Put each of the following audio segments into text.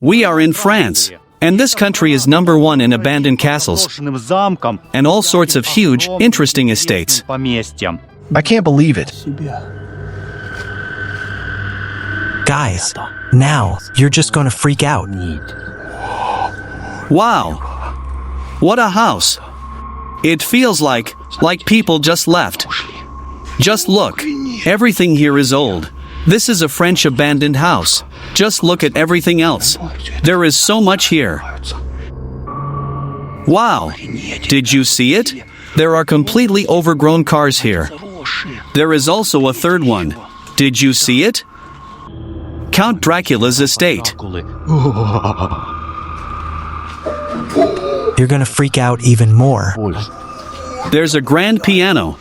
We are in France. And this country is #1 in abandoned castles and all sorts of huge, interesting estates. I can't believe it. Guys, now you're just gonna freak out. Wow. What a house. It feels like people just left. Just look. Everything here is old. This is a French abandoned house. Just look at everything else. There is so much here. Wow. Did you see it? There are completely overgrown cars here. There is also a third one. Did you see it? Count Dracula's estate. You're gonna freak out even more. There's a grand piano.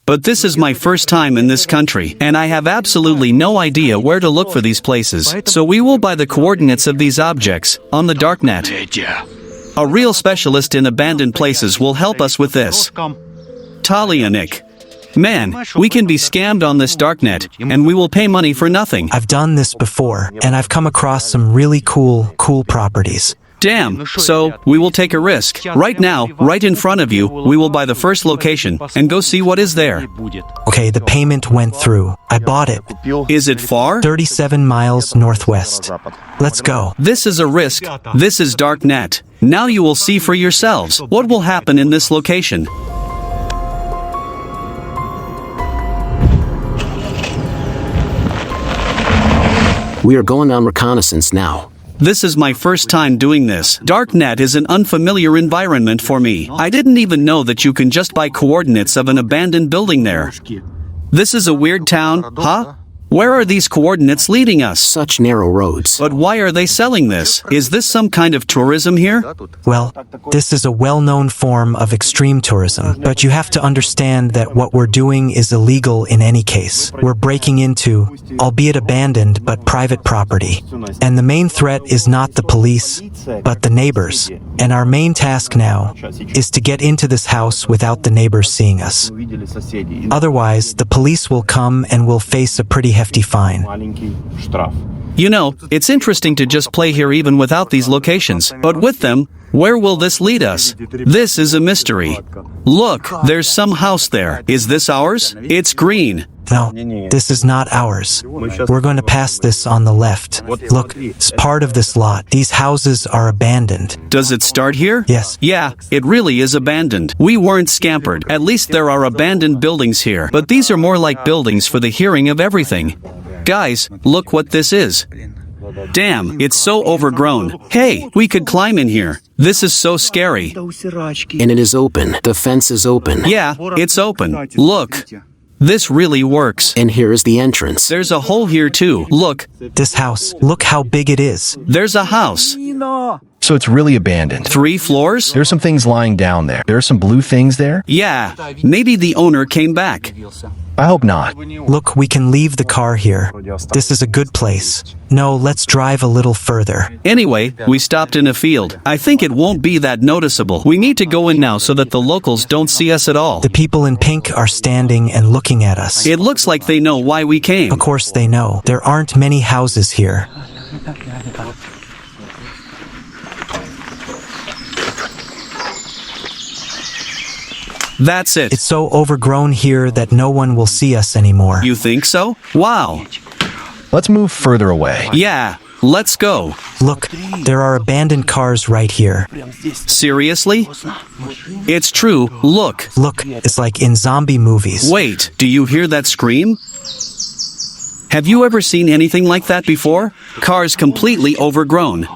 But this is my first time in this country, and I have absolutely no idea where to look for these places. So we will buy the coordinates of these objects on the Darknet. A real specialist in abandoned places will help us with this. Talianik. Man, we can be scammed on this Darknet, and we will pay money for nothing. I've done this before, and I've come across some really cool properties. Damn, so we will take a risk. Right now, right in front of you, we will buy the first location and go see what is there. Okay, the payment went through. I bought it. Is it far? 37 miles northwest. Let's go. This is a risk. This is Darknet. Now you will see for yourselves what will happen in this location. We are going on reconnaissance now. This is my first time doing this. Darknet is an unfamiliar environment for me. I didn't even know that you can just buy coordinates of an abandoned building there. This is a weird town, huh? Where are these coordinates leading us? Such narrow roads. But why are they selling this? Is this some kind of tourism here? Well, this is a well-known form of extreme tourism, but you have to understand that what we're doing is illegal in any case. We're breaking into, albeit abandoned, but private property. And the main threat is not the police, but the neighbors. And our main task now is to get into this house without the neighbors seeing us. Otherwise, the police will come and we'll face a pretty hefty fine. You know, it's interesting to just play here even without these locations. But with them, where will this lead us? This is a mystery. Look, there's some house there. Is this ours? It's green. No, this is not ours. We're going to pass this on the left. Look, it's part of this lot. These houses are abandoned. Does it start here? Yes. Yeah, it really is abandoned. We weren't scampered. At least there are abandoned buildings here. But these are more like buildings for the hearing of everything. Guys, look what this is. Damn, it's so overgrown. Hey, we could climb in here. This is so scary. And it is open. The fence is open. Yeah, it's open. Look. This really works. And here is the entrance. There's a hole here too. Look. This house, look how big it is. There's a house. So it's really abandoned. 3 floors? There's some things lying down there. There are some blue things there. Yeah, maybe the owner came back. I hope not. Look, we can leave the car here. This is a good place. No, let's drive a little further. Anyway, we stopped in a field. I think it won't be that noticeable. We need to go in now so that the locals don't see us at all. The people in pink are standing and looking at us. It looks like they know why we came. Of course they know. There aren't many houses here. That's it. It's so overgrown here that no one will see us anymore. You think so? Wow. Let's move further away. Yeah, let's go. Look, there are abandoned cars right here. Seriously? It's true. Look. Look, it's like in zombie movies. Wait, do you hear that scream? Have you ever seen anything like that before? Cars completely overgrown.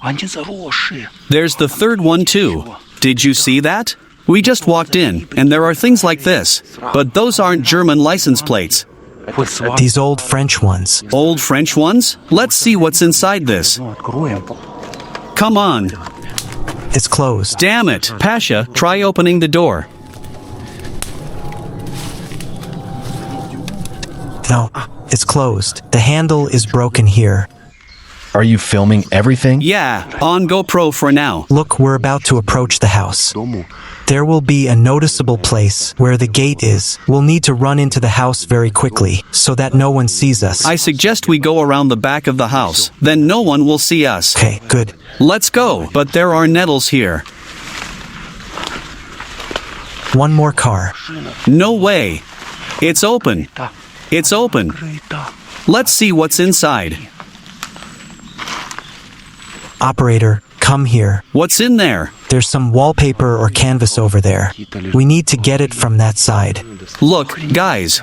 There's the third one too. Did you see that? We just walked in, and there are things like this. But those aren't German license plates. These old French ones. Old French ones? Let's see what's inside this. Come on. It's closed. Damn it. Pasha, try opening the door. No, it's closed. The handle is broken here. Are you filming everything? Yeah, on GoPro for now. Look, we're about to approach the house. There will be a noticeable place where the gate is. We'll need to run into the house very quickly so that no one sees us. I suggest we go around the back of the house. Then no one will see us. Okay, good. Let's go. But there are nettles here. One more car. No way. It's open. It's open. Let's see what's inside. Operator, come here. What's in there? There's some wallpaper or canvas over there. We need to get it from that side. Look, guys.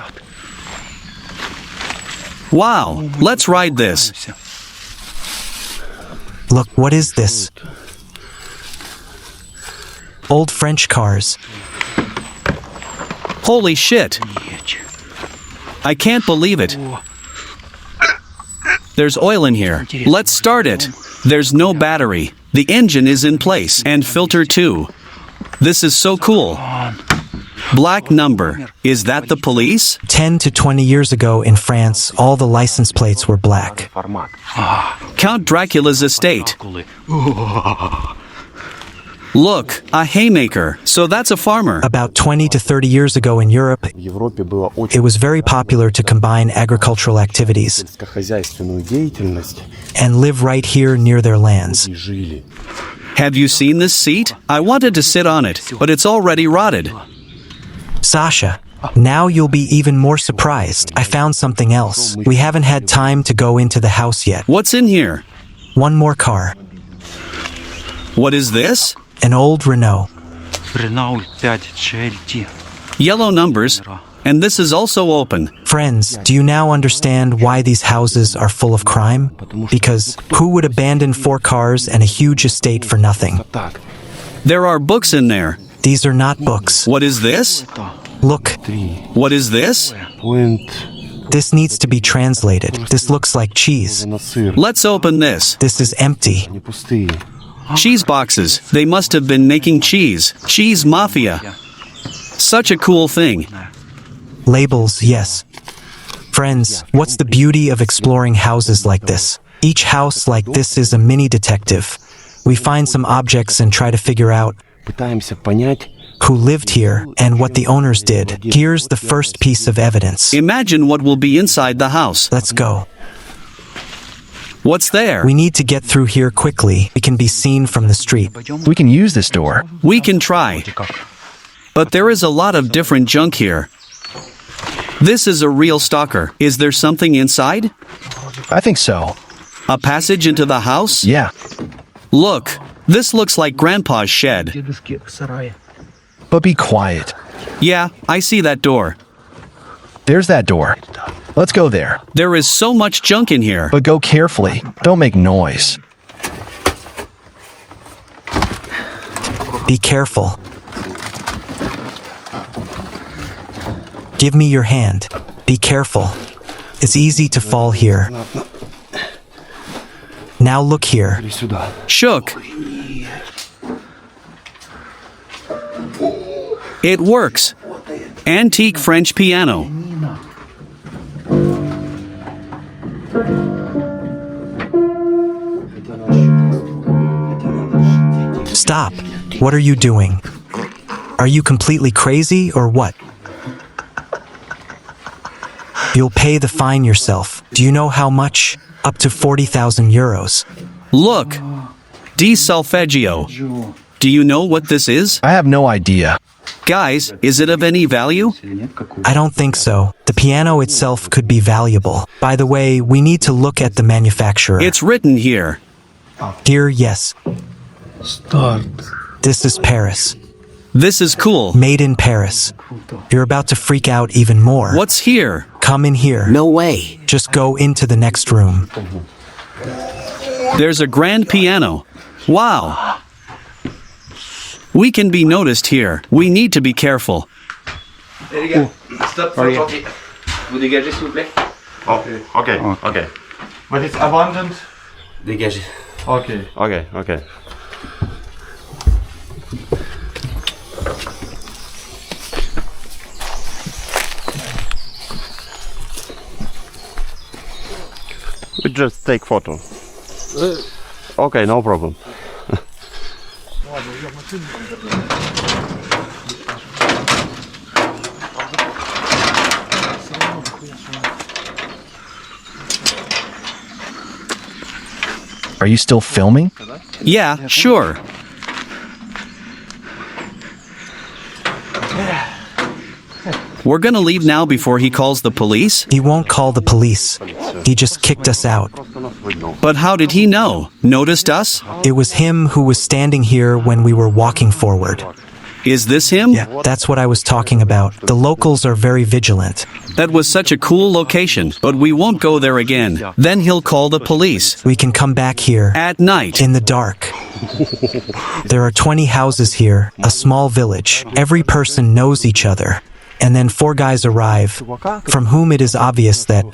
Wow, let's ride this. Look, what is this? Old French cars. Holy shit. I can't believe it. There's oil in here. Let's start it. There's no battery. The engine is in place, and filter too. This is so cool. Black number. Is that the police? 10 to 20 years ago in France, all the license plates were black. Count Dracula's estate. Look, a haymaker. So that's a farmer. About 20 to 30 years ago in Europe, it was very popular to combine agricultural activities and live right here near their lands. Have you seen this seat? I wanted to sit on it, but it's already rotted. Sasha, now you'll be even more surprised. I found something else. We haven't had time to go into the house yet. What's in here? One more car. What is this? An old Renault. Yellow numbers, and this is also open. Friends, do you now understand why these houses are full of crime? Because who would abandon 4 cars and a huge estate for nothing? There are books in there. These are not books. What is this? Look, What is this? this needs to be translated. This looks like cheese. Let's open this. This is empty. Cheese boxes. They must have been making cheese. Cheese mafia. Such a cool thing. Labels, yes. Friends, what's the beauty of exploring houses like this? Each house like this is a mini detective. We find some objects and try to figure out who lived here and what the owners did. Here's the first piece of evidence. Imagine what will be inside the house. Let's go. What's there? We need to get through here quickly. We can be seen from the street. We can use this door. We can try. But there is a lot of different junk here. This is a real stalker. Is there something inside? I think so. A passage into the house? Yeah. Look, this looks like Grandpa's shed. But be quiet. Yeah, I see that door. There's that door. Let's go there. There is so much junk in here. But go carefully. Don't make noise. Be careful. Give me your hand. Be careful. It's easy to fall here. Now look here. Shook. It works. Antique French piano. Stop. What are you doing? Are you completely crazy or what? You'll pay the fine yourself. Do you know how much? Up to 40,000 euros. Look. D solfeggio. Do you know what this is? I have no idea. Guys, is it of any value? I don't think so. The piano itself could be valuable. By the way, we need to look at the manufacturer. It's written here. Here, yes. This is Paris. This is cool. Made in Paris. You're about to freak out even more. What's here? Come in here. No way. Just go into the next room. There's a grand piano. Wow. We can be noticed here. We need to be careful. Stop, okay. Vous dégagez s'il vous plaît. Okay. But it's abandoned. Dégagez. Okay. We just take photo. Okay, no problem. Are you still filming? Yeah, sure. We're gonna leave now before he calls the police? He won't call the police. He just kicked us out. But how did he know? Noticed us? It was him who was standing here when we were walking forward. Is this him? Yeah, that's what I was talking about. The locals are very vigilant. That was such a cool location, but we won't go there again. Then he'll call the police. We can come back here At night. in the dark. There are 20 houses here, a small village. Every person knows each other. And then 4 guys arrive, from whom it is obvious that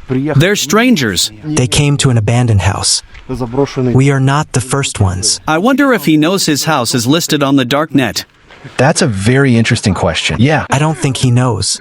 They're strangers. they came to an abandoned house. We are not the first ones. I wonder if he knows his house is listed on the Darknet. That's a very interesting question. Yeah, I don't think he knows.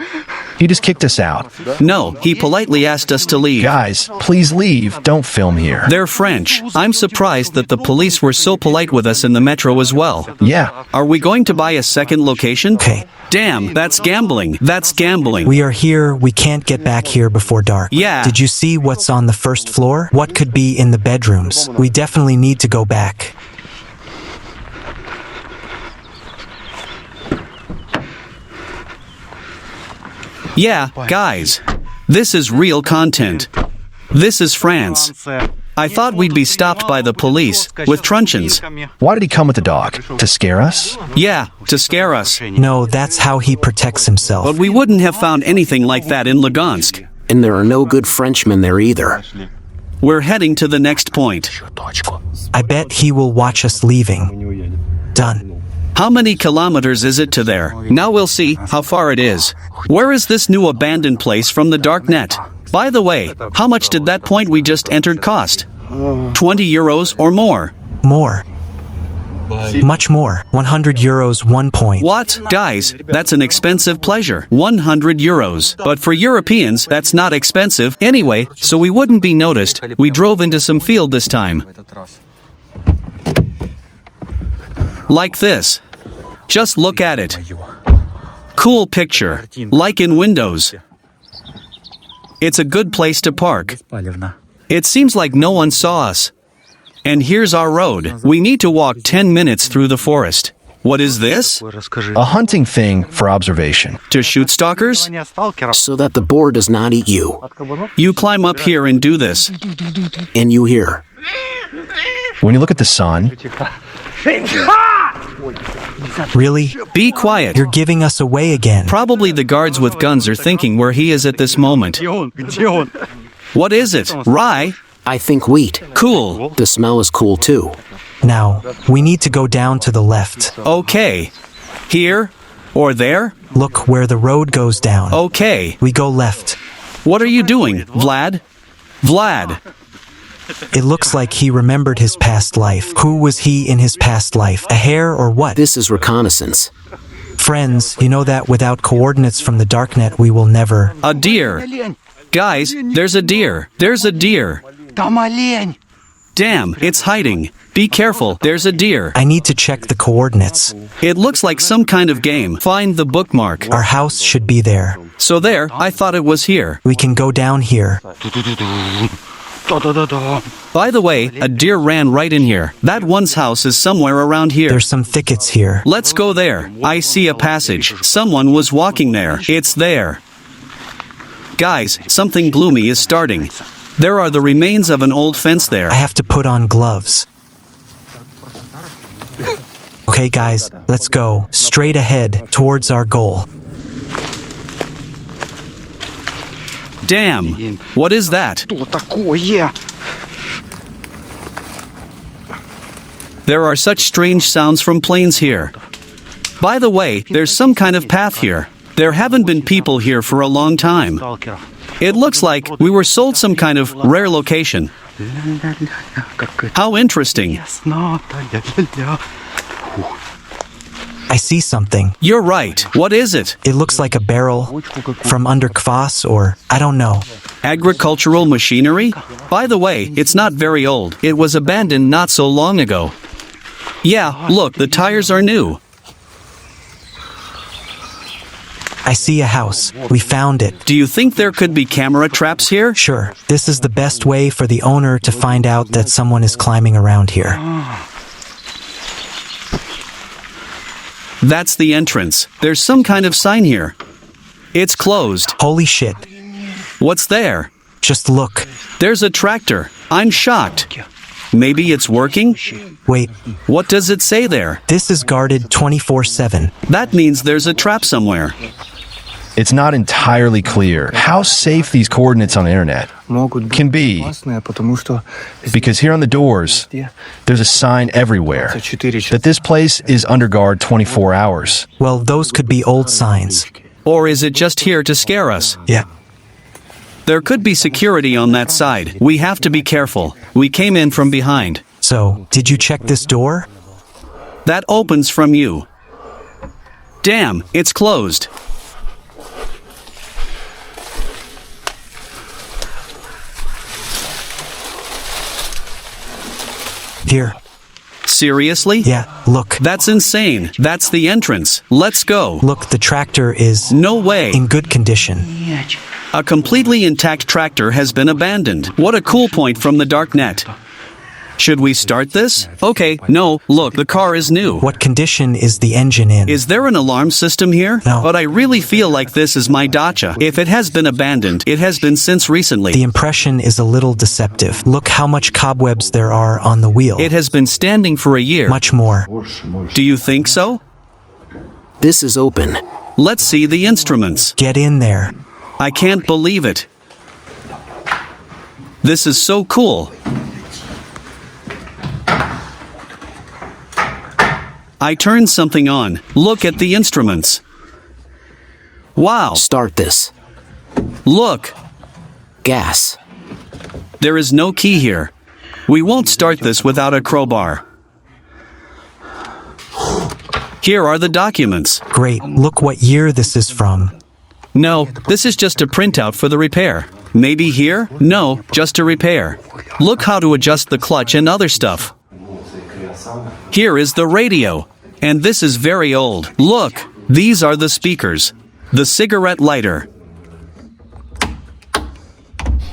he just kicked us out. No, he politely asked us to leave. Guys, please leave. Don't film here. They're French. I'm surprised that the police were so polite with us in the metro as well. Yeah, Are we going to buy a second location? Okay. Damn, that's gambling. That's gambling. We are here, we can't get back here before dark. Yeah. Did you see what's on the first floor? What could be in the bedrooms? We definitely need to go back. Yeah, guys. This is real content. This is France. I thought we'd be stopped by the police with truncheons. why did he come with the dog? To scare us? Yeah, to scare us. No, that's how he protects himself. But we wouldn't have found anything like that in Lugansk. And there are no good Frenchmen there either. We're heading to the next point. I bet he will watch us leaving. Done. How many kilometers is it to there? Now we'll see how far it is. Where is this new abandoned place from the Darknet? By the way, how much did that point we just entered cost? 20 euros or more. More. Much more. 100 euros, 1 point. What? Guys, that's an expensive pleasure. 100 euros. But for Europeans, that's not expensive. Anyway, so we wouldn't be noticed, we drove into some field this time. Like this. Just look at it. Cool picture. Like in Windows. It's a good place to park. It seems like no one saw us. And here's our road. We need to walk 10 minutes through the forest. What is this? A hunting thing for observation. To shoot stalkers? So that the boar does not eat you. You climb up here and do this. And you hear. When you look at the sun, Really? Be quiet. You're giving us away again. Probably the guards with guns are thinking where he is at this moment. What is it? Rye? I think wheat. Cool. The smell is cool too. Now, we need to go down to the left. Okay. Here? Or there? Look where the road goes down. Okay. We go left. What are you doing, Vlad? Vlad. It looks like he remembered his past life. Who was he in his past life? A hare or what? This is reconnaissance. Friends, you know that without coordinates from the Darknet, we will never... A deer. Guys, there's a deer. There's a deer. Damn, it's hiding. Be careful, there's a deer. I need to check the coordinates. It looks like some kind of game. Find the bookmark. Our house should be there. So there, I thought it was here. We can go down here. By the way, a deer ran right in here. That one's house is somewhere around here. There's some thickets here. Let's go there. I see a passage. Someone was walking there. It's there. Guys, something gloomy is starting. There are the remains of an old fence there. I have to put on gloves. Okay, guys, let's go. Straight ahead, towards our goal. Damn. What is that? There are such strange sounds from planes here. By the way, there's some kind of path here. There haven't been people here for a long time. It looks like we were sold some kind of rare location. How interesting. I see something. You're right. What is it? It looks like a barrel from under kvass or I don't know. Agricultural machinery? By the way, it's not very old. It was abandoned not so long ago. Yeah, look, the tires are new. I see a house. We found it. Do you think there could be camera traps here? Sure, this is the best way for the owner to find out that someone is climbing around here. That's the entrance. There's some kind of sign here. It's closed. Holy shit. What's there? Just look. There's a tractor. I'm shocked. Maybe it's working? Wait, What does it say there? this is guarded 24/7. That means there's a trap somewhere. It's not entirely clear how safe these coordinates on the internet can be, because here on the doors, there's a sign everywhere that this place is under guard 24 hours. Well, those could be old signs. Or is it just here to scare us? Yeah. There could be security on that side. We have to be careful. We came in from behind. So, did you check this door? That opens from you. Damn, it's closed. Here. Seriously? Yeah, look. That's insane. That's the entrance. Let's go. Look, the tractor is No way. in good condition. A completely intact tractor has been abandoned. What a cool point from the Darknet. Should we start this? Okay, no, look, the car is new. What condition is the engine in? Is there an alarm system here? No. But I really feel like this is my dacha. If it has been abandoned, it has been since recently. The impression is a little deceptive. Look how much cobwebs there are on the wheel. It has been standing for a year. Much more. Do you think so? This is open. Let's see the instruments. Get in there. I can't believe it. This is so cool. I turned something on. Look at the instruments. Wow. Start this. Look. Gas. There is no key here. We won't start this without a crowbar. Here are the documents. Great. Look what year this is from. No, this is just a printout for the repair. Maybe here? No, just a repair. Look how to adjust the clutch and other stuff. Here is the radio. And this is very old. Look, these are the speakers. The cigarette lighter.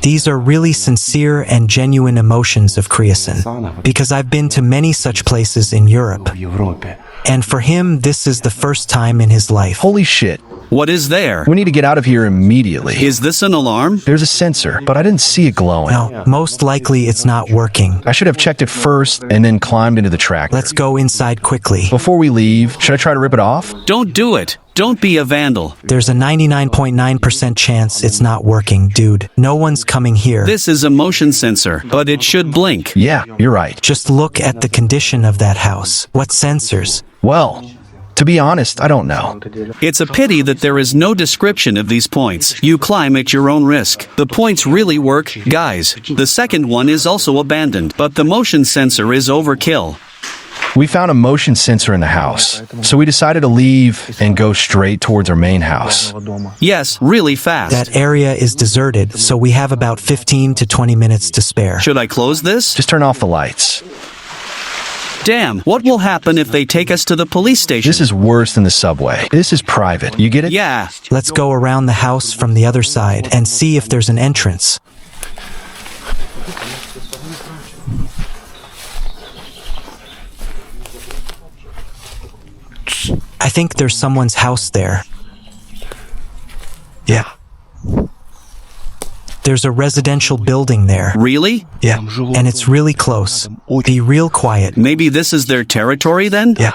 These are really sincere and genuine emotions of Kreosan. Because I've been to many such places in Europe. And for him, this is the first time in his life. Holy shit. What is there? We need to get out of here immediately. Is this an alarm? There's a sensor, but I didn't see it glowing. No, most likely it's not working. I should have checked it first and then climbed into the tractor. Let's go inside quickly. Before we leave, should I try to rip it off? Don't do it. Don't be a vandal. There's a 99.9% chance it's not working, dude. No one's coming here. This is a motion sensor, but it should blink. Yeah, you're right. Just look at the condition of that house. What sensors? Well, to be honest, I don't know. It's a pity that there is no description of these points. You climb at your own risk. The points really work, guys. The second one is also abandoned, but the motion sensor is overkill. We found a motion sensor in the house, so we decided to leave and go straight towards our main house. Yes, really fast. That area is deserted, so we have about 15 to 20 minutes to spare. Should I close this? Just turn off the lights. Damn, what will happen if they take us to the police station? This is worse than the subway. This is private. You get it? Yeah. Let's go around the house from the other side and see if there's an entrance. I think there's someone's house there. Yeah. There's a residential building there. Really? Yeah. And it's really close. Be real quiet. Maybe this is their territory then? Yeah.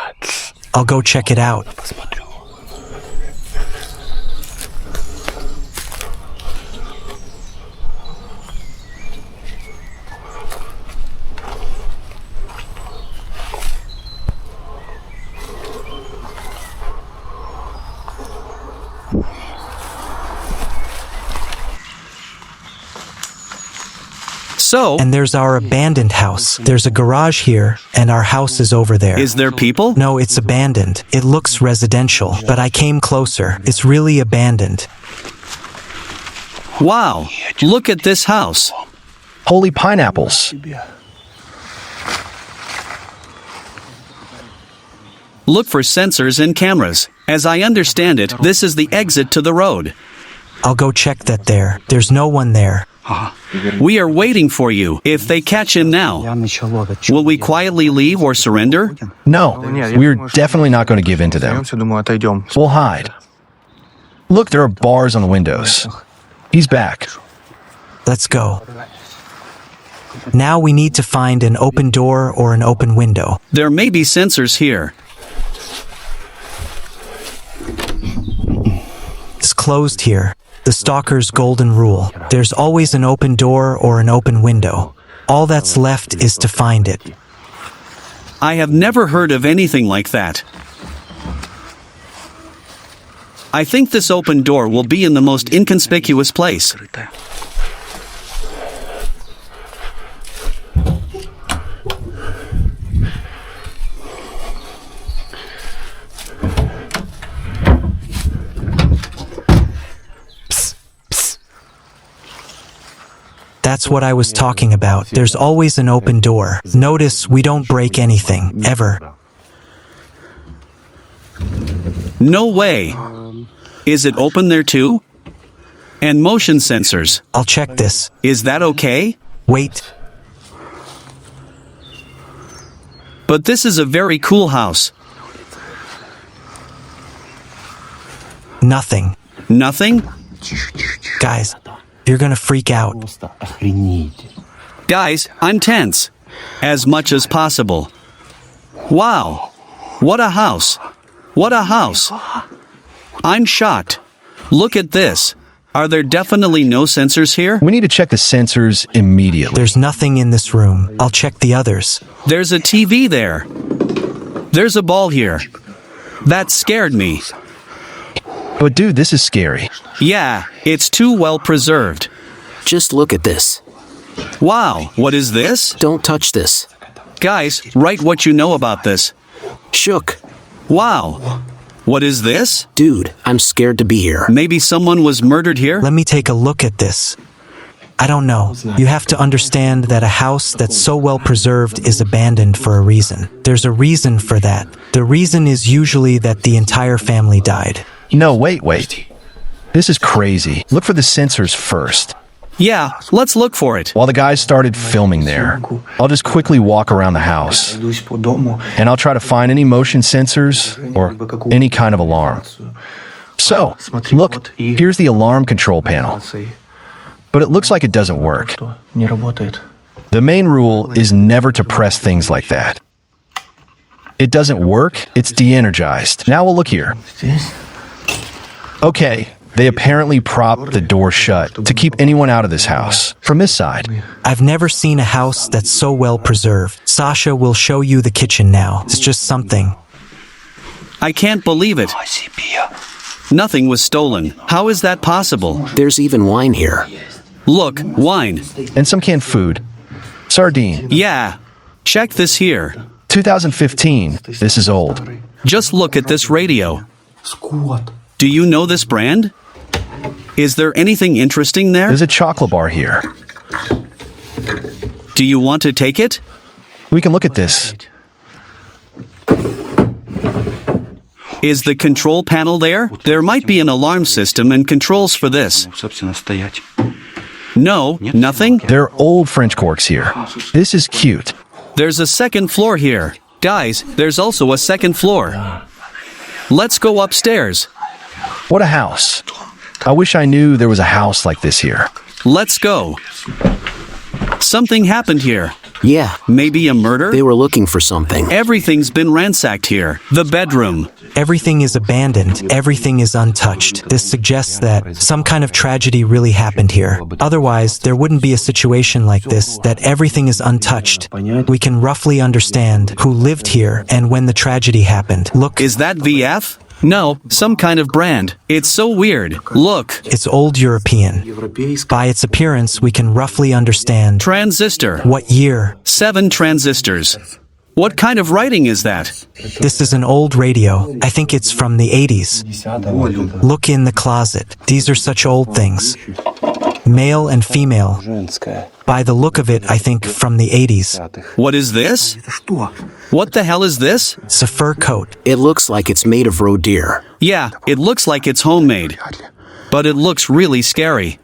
I'll go check it out. So, And there's our abandoned house. There's a garage here, and our house is over there. is there people? No, it's abandoned. It looks residential, but I came closer. It's really abandoned. Wow, look at this house. Holy pineapples. Look for sensors and cameras. As I understand it, this is the exit to the road. I'll go check that there. There's no one there. We are waiting for you. If they catch him now, will we quietly leave or surrender? No, we're definitely not going to give in to them. We'll hide. Look, there are bars on the windows. He's back. Let's go. Now we need to find an open door or an open window. There may be sensors here. It's closed here. The stalker's golden rule. There's always an open door or an open window. All that's left is to find it. I have never heard of anything like that. I think this open door will be in the most inconspicuous place. That's what I was talking about. There's always an open door. Notice we don't break anything, ever. No way. Is it open there too? And motion sensors. I'll check this. Is that okay? Wait. But this is a very cool house. Nothing. Nothing? Guys, you're gonna freak out. Guys, I'm tense. As much as possible. Wow. What a house. What a house. I'm shocked. Look at this. Are there definitely no sensors here? We need to check the sensors immediately. There's nothing in this room. I'll check the others. There's a TV there. There's a ball here. That scared me. But dude, this is scary. Yeah, it's too well preserved. Just look at this. Wow, what is this? Don't touch this. Guys, write what you know about this. Shook. Wow. What is this? Dude, I'm scared to be here. Maybe someone was murdered here? Let me take a look at this. I don't know. You have to understand that a house that's so well preserved is abandoned for a reason. There's a reason for that. The reason is usually that the entire family died. No, wait. This is crazy. Look for the sensors first. Yeah, let's look for it. While the guys started filming there, I'll just quickly walk around the house. And I'll try to find any motion sensors or any kind of alarm. So, look, here's the alarm control panel. But it looks like it doesn't work. The main rule is never to press things like that. It doesn't work, it's de-energized. Now we'll look here. Okay, they apparently propped the door shut to keep anyone out of this house. From this side. I've never seen a house that's so well preserved. Sasha will show you the kitchen now. It's just something. I can't believe it. Nothing was stolen. How is that possible? There's even wine here. Look, wine. And some canned food. Sardine. Yeah. Check this here. 2015. This is old. Just look at this radio. Do you know this brand? Is there anything interesting there? There's a chocolate bar here. Do you want to take it? We can look at this. Is the control panel there? There might be an alarm system and controls for this. No, nothing? There are old French corks here. This is cute. There's a second floor here. Guys, there's also a second floor. Let's go upstairs. What a house. I wish I knew there was a house like this here. Let's go. Something happened here. Yeah. Maybe a murder? They were looking for something. Everything's been ransacked here. The bedroom. Everything is abandoned. Everything is untouched. This suggests that some kind of tragedy really happened here. Otherwise, there wouldn't be a situation like this, that everything is untouched. We can roughly understand who lived here and when the tragedy happened. Look. Is that VF? No, some kind of brand. It's so weird. Look. It's old European. By its appearance, we can roughly understand. Transistor. What year? 7 transistors. What kind of writing is that? This is an old radio. I think it's from the 80s. Look in the closet. These are such old things. Male and female. By the look of it, I think from the 80s. What is this? What the hell is this? It's a fur coat. It looks like it's made of roe deer. Yeah, it looks like it's homemade. But it looks really scary.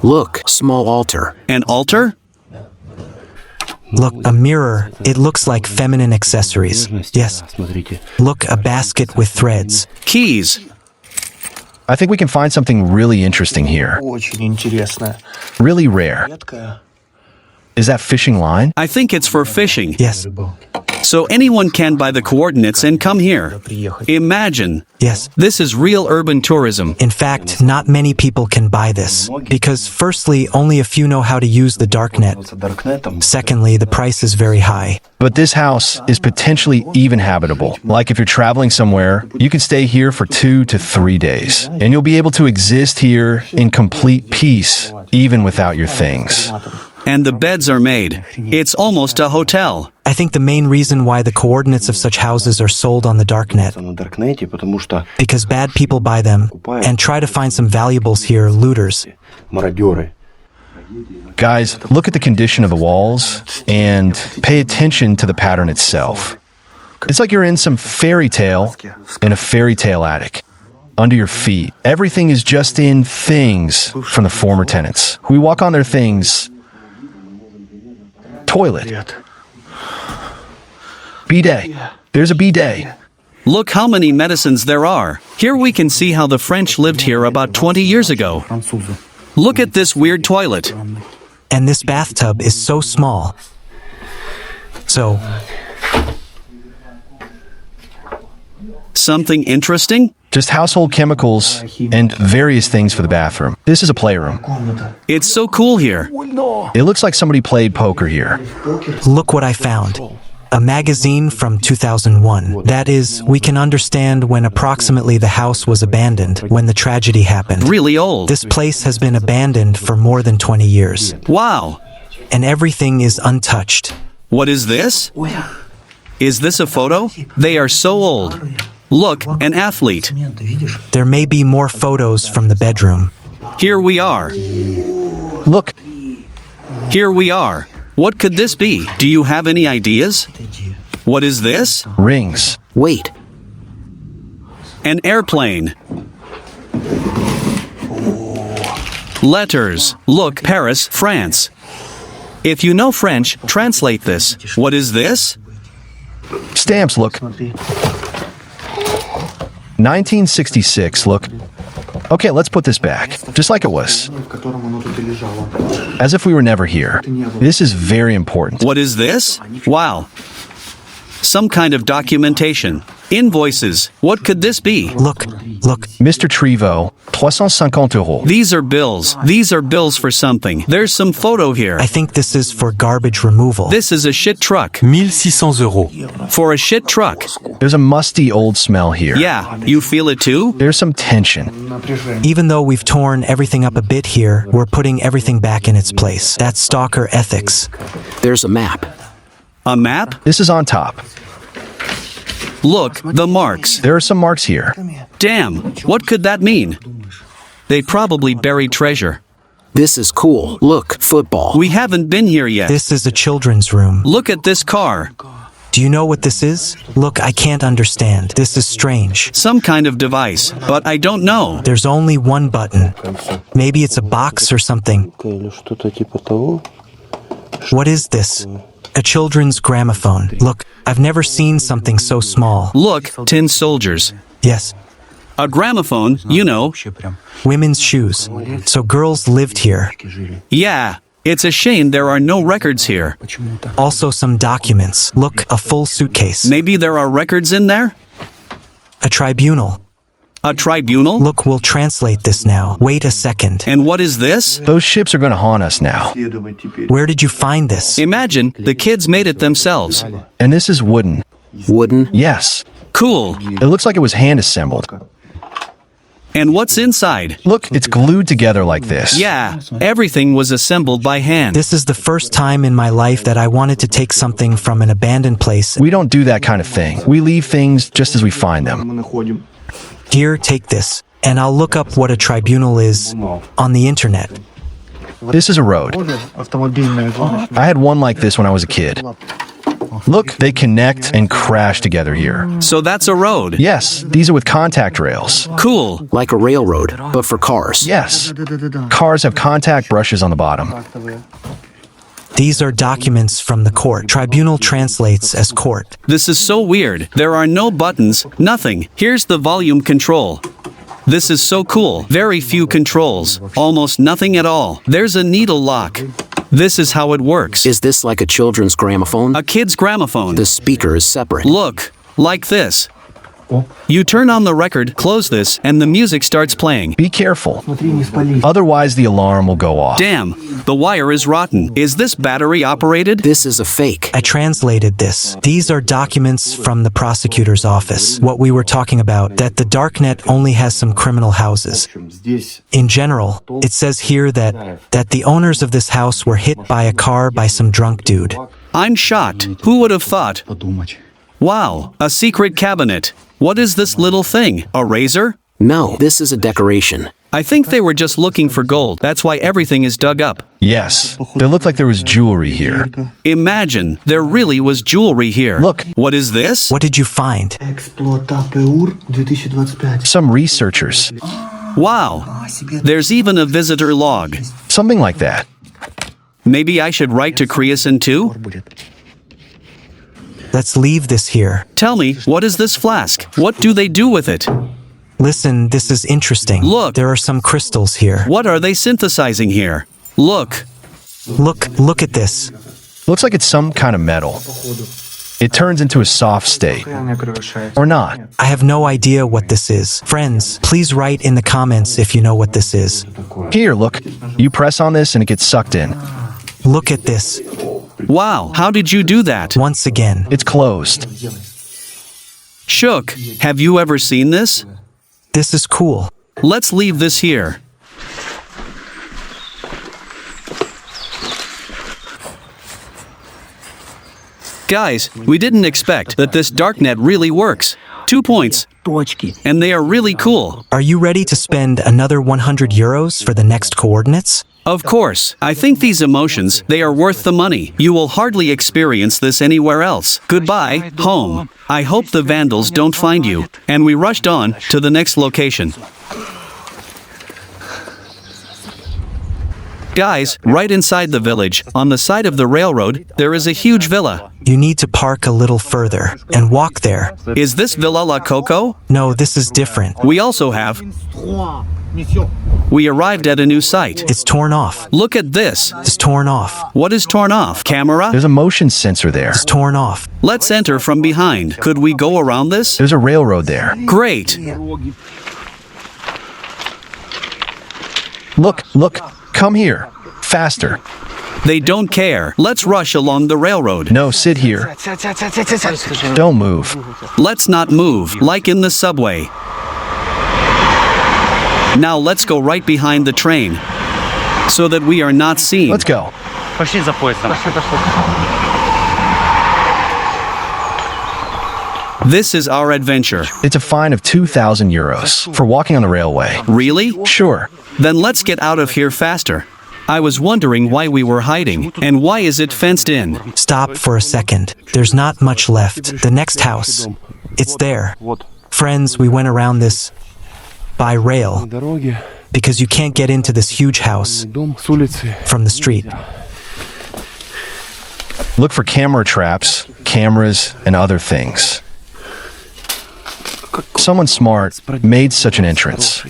Look, small altar. An altar? Look, a mirror. It looks like feminine accessories. Yes. Look, a basket with threads. Keys. I think we can find something really interesting here. Really rare. Is that fishing line? I think it's for fishing. Yes. So anyone can buy the coordinates and come here. Imagine. Yes. This is real urban tourism. In fact, not many people can buy this. Because firstly, only a few know how to use the Darknet. Secondly, the price is very high. But this house is potentially even habitable. Like if you're traveling somewhere, you can stay here for 2 to 3 days. And you'll be able to exist here in complete peace, even without your things. And the beds are made. It's almost a hotel. I think the main reason why the coordinates of such houses are sold on the Darknet, because bad people buy them and try to find some valuables here, looters. Guys, look at the condition of the walls and pay attention to the pattern itself. It's like you're in some fairy tale in a fairy tale attic. Under your feet, everything is just in things from the former tenants. We walk on their things. Toilet. Bidet. There's a bidet. Look how many medicines there are. Here we can see how the French lived here about 20 years ago. Look at this weird toilet. And this bathtub is so small. So, Something interesting? Just household chemicals and various things for the bathroom. This is a playroom. It's so cool here. It looks like somebody played poker here. look what I found. A magazine from 2001. That is, we can understand when approximately the house was abandoned, when the tragedy happened. Really old. This place has been abandoned for more than 20 years. Wow. And everything is untouched. What is this? Is this a photo? They are so old. Look, an athlete. There may be more photos from the bedroom. Here we are. Look, Here we are. What could this be? Do you have any ideas? What is this? rings. Wait, An airplane. Letters. Look, Paris, France. If you know French, translate this. What is this? Stamps, look. 1966, look. Okay, let's put this back, just like it was. As if we were never here. This is very important. What is this? Wow. Some kind of documentation. Invoices. What could this be? Look, Mr. Trevo, 350 euros. These are bills. These are bills for something. There's some photo here. I think this is for garbage removal. This is a shit truck. 1600 euros. For a shit truck. There's a musty old smell here. Yeah, you feel it too? There's some tension. Even though we've torn everything up a bit here, we're putting everything back in its place. That's stalker ethics. there's a map. A map? This is on top. Look, the marks. There are some marks here. Damn, what could that mean? They probably buried treasure. This is cool. Look, football. We haven't been here yet. This is a children's room. Look at this car. Do you know what this is? Look, I can't understand. This is strange. Some kind of device, but I don't know. There's only one button. Maybe it's a box or something. What is this? A children's gramophone. Look, I've never seen something so small. Look, tin soldiers. Yes, A gramophone, you know. women's shoes. So girls lived here. Yeah, it's a shame there are no records here. Also some documents. Look, a full suitcase. Maybe there are records in there? A tribunal. A tribunal? Look, we'll translate this now. Wait a second. And what is this? Those ships are going to haunt us now. Where did you find this? Imagine, the kids made it themselves. And this is wooden. Wooden. Yes. Cool. It looks like it was hand assembled. And what's inside? Look, it's glued together like this. Yeah, everything was assembled by hand. This is the first time in my life that I wanted to take something from an abandoned place. We don't do that kind of thing. We leave things just as we find them. Here, take this. And I'll look up what a tribunal is on the internet. This is a road. I had one like this when I was a kid. Look, they connect and crash together here. So that's a road. Yes, these are with contact rails. Cool. Like a railroad, but for cars. Yes. Cars have contact brushes on the bottom. These are documents from the court. Tribunal translates as court. This is so weird. There are no buttons, nothing. Here's the volume control. This is so cool. Very few controls. Almost nothing at all. There's a needle lock. This is how it works. Is this like a children's gramophone? A kid's gramophone. The speaker is separate. Look, like this. You turn on the record, close this, and the music starts playing. Be careful. Otherwise, the alarm will go off. Damn, the wire is rotten. Is this battery operated? This is a fake. I translated this. These are documents from the prosecutor's office. What we were talking about, that the Darknet only has some criminal houses. In general, it says here that the owners of this house were hit by a car by some drunk dude. I'm shocked. Who would have thought? Wow, a secret cabinet. What is this little thing? A razor? No, this is a decoration. I think they were just looking for gold. That's why everything is dug up. Yes, there looked like there was jewelry here. Imagine, there really was jewelry here. Look. What is this? What did you find? Some researchers. Wow. There's even a visitor log. Something like that. Maybe I should write to Kreosan too? Let's leave this here. Tell me, what is this flask? What do they do with it? Listen, this is interesting. Look. There are some crystals here. What are they synthesizing here? Look. Look at this. Looks like it's some kind of metal. It turns into a soft state. Or not. I have no idea what this is. Friends, please write in the comments if you know what this is. Here, look. You press on this and it gets sucked in. Look at this. Wow, how did you do that? Once again. It's closed. Shook, have you ever seen this? This is cool. Let's leave this here. Guys, we didn't expect that this Darknet really works. 2 points. And they are really cool. Are you ready to spend another 100 euros for the next coordinates? Of course, I think these emotions, they are worth the money. You will hardly experience this anywhere else. Goodbye, home. I hope the vandals don't find you. And we rushed on to the next location. Guys, right inside the village, on the side of the railroad, there is a huge villa. You need to park a little further and walk there. Is this Villa La Coco? No, this is different. We also have... We arrived at a new site. It's torn off. Look at this. It's torn off. What is torn off? Camera? There's a motion sensor there. It's torn off. Let's enter from behind. Could we go around this? There's a railroad there. Great. Look. Come here. Faster. They don't care. Let's rush along the railroad. No, sit here. Don't move. Let's not move, like in the subway. Now let's go right behind the train, so that we are not seen. Let's go. Пошли за поездом. This is our adventure. It's a fine of 2,000 euros for walking on the railway. Really? Sure. Then let's get out of here faster. I was wondering why we were hiding, and why is it fenced in? Stop for a second. There's not much left. The next house. It's there. Friends, we went around this by rail because you can't get into this huge house from the street. Look for camera traps, cameras, and other things. Someone smart made such an entrance.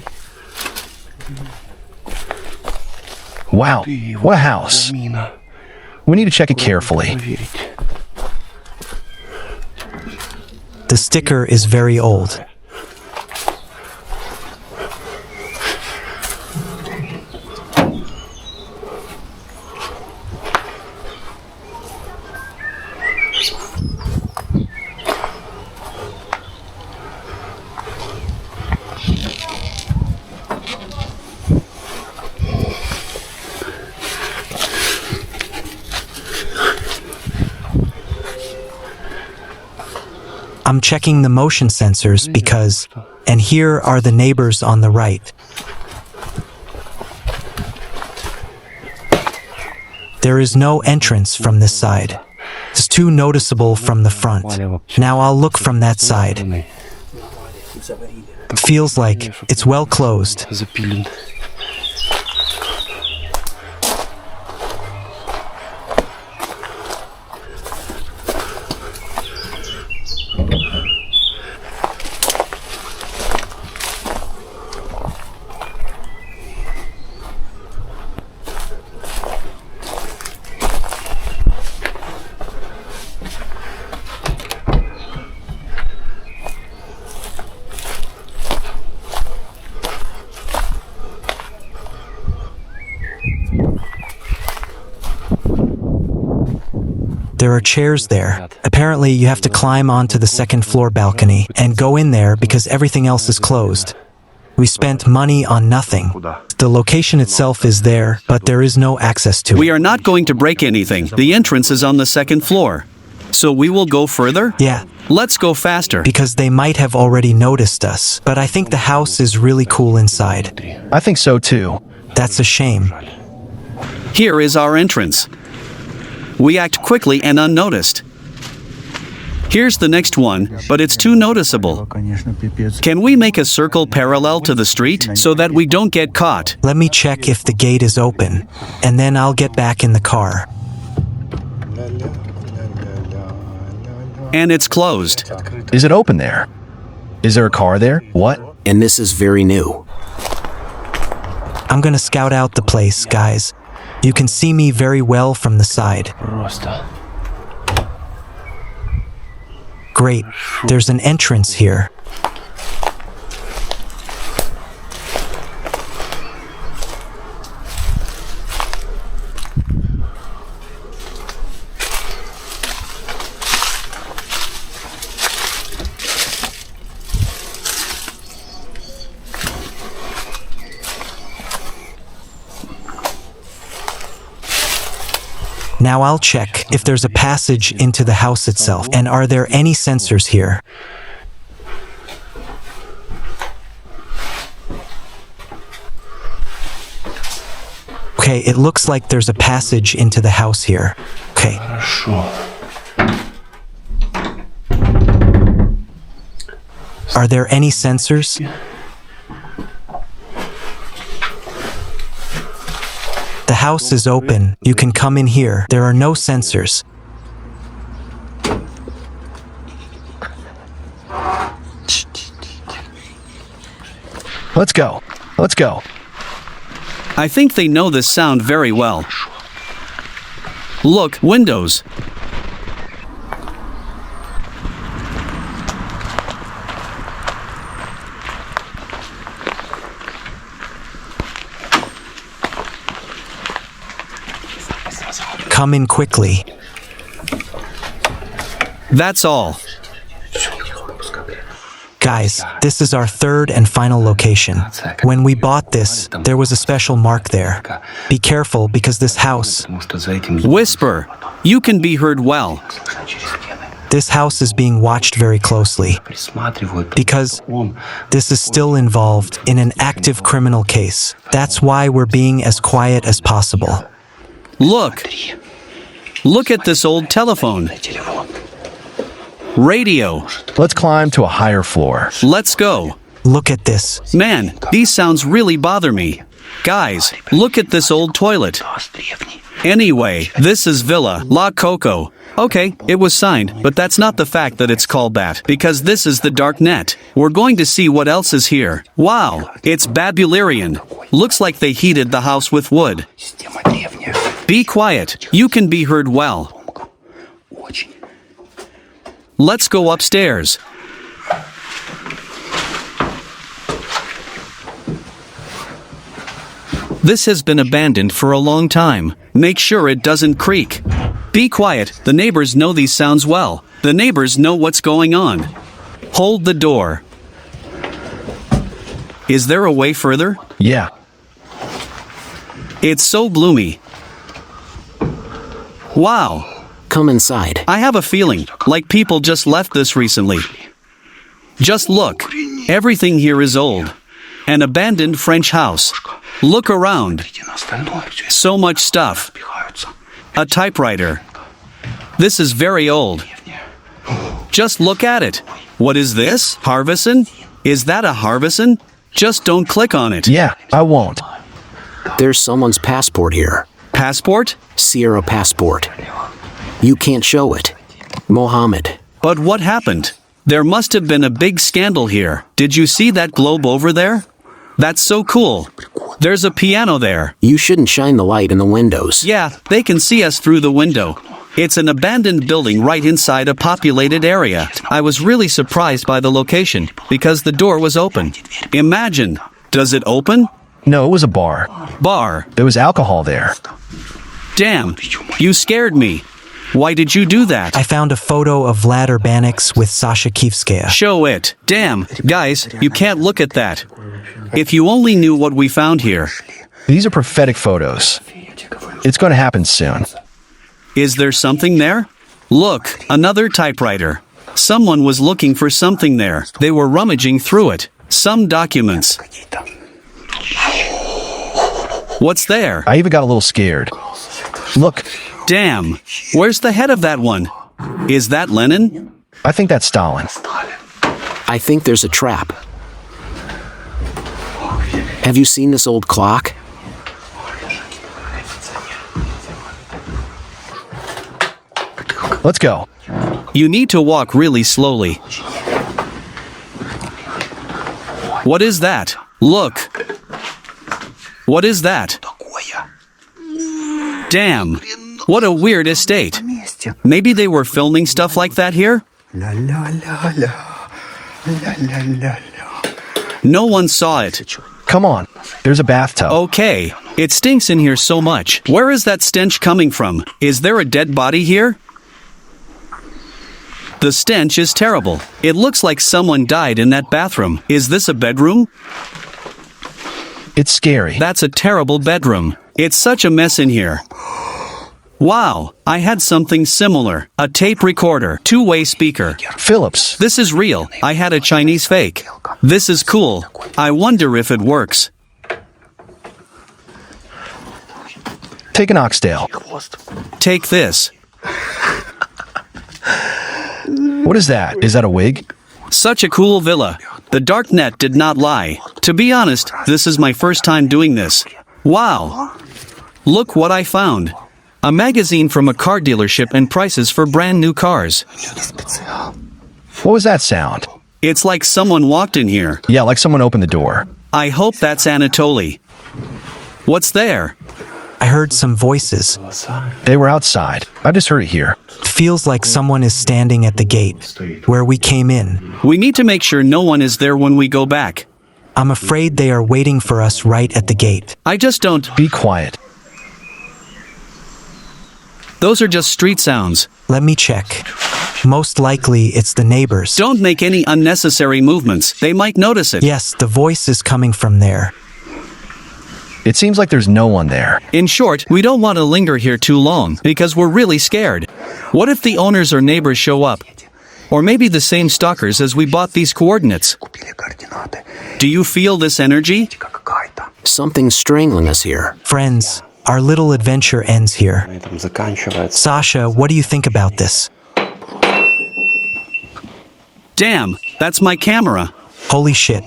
Wow, what a house. We need to check it carefully. The sticker is very old. I'm checking the motion sensors because, and here are the neighbors on the right. There is no entrance from this side. It's too noticeable from the front. Now I'll look from that side. Feels like it's well closed. There are chairs there. Apparently, you have to climb onto the second floor balcony and go in there because everything else is closed. We spent money on nothing. The location itself is there, but there is no access to it. We are not going to break anything. The entrance is on the second floor. So we will go further? Yeah, Let's go faster. because they might have already noticed us. But I think the house is really cool inside. I think so too. That's a shame. Here is our entrance. We act quickly and unnoticed. Here's the next one, but it's too noticeable. Can we make a circle parallel to the street so that we don't get caught? Let me check if the gate is open, and then I'll get back in the car. And it's closed. Is it open there? Is there a car there? What? And this is very new. I'm gonna scout out the place, guys. You can see me very well from the side. Great. There's an entrance here. Now I'll check if there's a passage into the house itself, and are there any sensors here? Okay, it looks like there's a passage into the house here. Okay. Are there any sensors? The house is open. You can come in here. There are no sensors. Let's go. Let's go. I think they know this sound very well. Look, windows. Come in quickly. That's all. Guys, this is our third and final location. When we bought this, there was a special mark there. Be careful because this house, Whisper. You can be heard well. this house is being watched very closely because this is still involved in an active criminal case. That's why we're being as quiet as possible. Look. Look at this old telephone. Radio. Let's climb to a higher floor. Let's go. Look at this. Man, these sounds really bother me. Guys, look at this old toilet. Anyway, this is Villa La Coco. Okay, it was signed, but that's not the fact that it's called that, because this is the Darknet. We're going to see what else is here. Wow, it's Babylarian. Looks like they heated the house with wood. Be quiet. You can be heard well. Let's go upstairs. This has been abandoned for a long time. Make sure it doesn't creak. Be quiet. The neighbors know these sounds well. The neighbors know what's going on. Hold the door. Is there a way further? Yeah. It's so gloomy. Wow. Come inside. I have a feeling like people just left this recently. Just look. Everything here is old. An abandoned French house. Look around. So much stuff. A typewriter. This is very old. Just look at it. What is this? Harvison? Is that a Harvison? Just don't click on it. Yeah, I won't. There's someone's passport here. Passport? Sierra passport. You can't show it. Mohammed. But what happened? There must have been a big scandal here. Did you see that globe over there? That's so cool. There's a piano there. You shouldn't shine the light in the windows. Yeah, they can see us through the window. It's an abandoned building right inside a populated area. I was really surprised by the location, because the door was open. Imagine. Does it open? No, it was a bar. Bar. There was alcohol there. Damn. You scared me. Why did you do that? I found a photo of Vlad Urbanix with Sasha Kievskaya. Show it. Damn. Guys, you can't look at that. If you only knew what we found here. These are prophetic photos. It's going to happen soon. Is there something there? Look, another typewriter. Someone was looking for something there. They were rummaging through it. Some documents. What's there? I even got a little scared. Look, Damn. Where's the head of that one? Is that Lenin? I think that's Stalin. I think there's a trap. Have you seen this old clock? Let's go. You need to walk really slowly. What is that? Look. What is that? Damn. What a weird estate. Maybe they were filming stuff like that here? No one saw it. Come on. There's a bathtub. Okay. It stinks in here so much. Where is that stench coming from? Is there a dead body here? The stench is terrible. It looks like someone died in that bathroom. Is this a bedroom? It's scary. That's a terrible bedroom. It's such a mess in here. Wow, I had something similar. A tape recorder, two-way speaker. Phillips. This is real. I had a Chinese fake. This is cool. I wonder if it works. Take an oxtail. Take this. What is that? Is that a wig? Such a cool villa. The Darknet did not lie. To be honest, this is my first time doing this. Wow. Look what I found. A magazine from a car dealership and prices for brand new cars. What was that sound? It's like someone walked in here. Yeah, like someone opened the door. I hope that's Anatoly. What's there? I heard some voices. They were outside. I just heard it here. Feels like someone is standing at the gate, where we came in. We need to make sure no one is there when we go back. I'm afraid they are waiting for us right at the gate. I just don't... Be quiet. Those are just street sounds. Let me check. Most likely, it's the neighbors. Don't make any unnecessary movements. They might notice it. Yes, the voice is coming from there. It seems like there's no one there. In short, we don't want to linger here too long, because we're really scared. What if the owners or neighbors show up? Or maybe the same stalkers as we bought these coordinates. Do you feel this energy? Something's strangling us here. Friends, our little adventure ends here. Sasha, what do you think about this? Damn, that's my camera. Holy shit.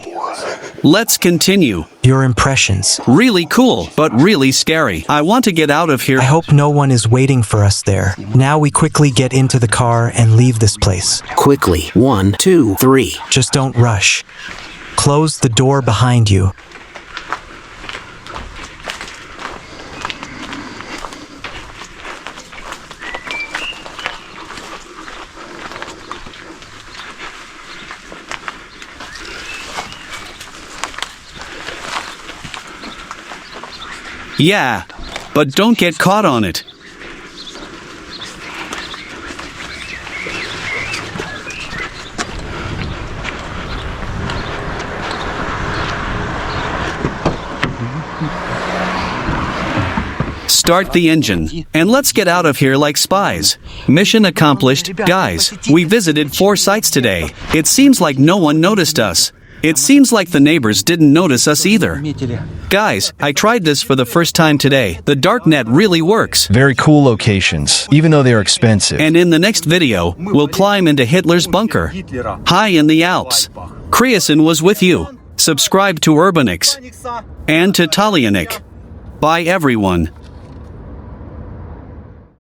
Let's continue. Your impressions. Really cool, but really scary. I want to get out of here. I hope no one is waiting for us there. Now we quickly get into the car and leave this place. Quickly. 1, 2, 3. Just don't rush. Close the door behind you. Yeah, but don't get caught on it. Start the engine, and let's get out of here like spies. Mission accomplished. Guys, we visited 4 sites today. It seems like no one noticed us. It seems like the neighbors didn't notice us either. Guys, I tried this for the first time today. The Darknet really works. Very cool locations, even though they are expensive. And in the next video, we'll climb into Hitler's bunker. High in the Alps. Kreosan was with you. Subscribe to Urbanix. And to Talianic. Bye everyone.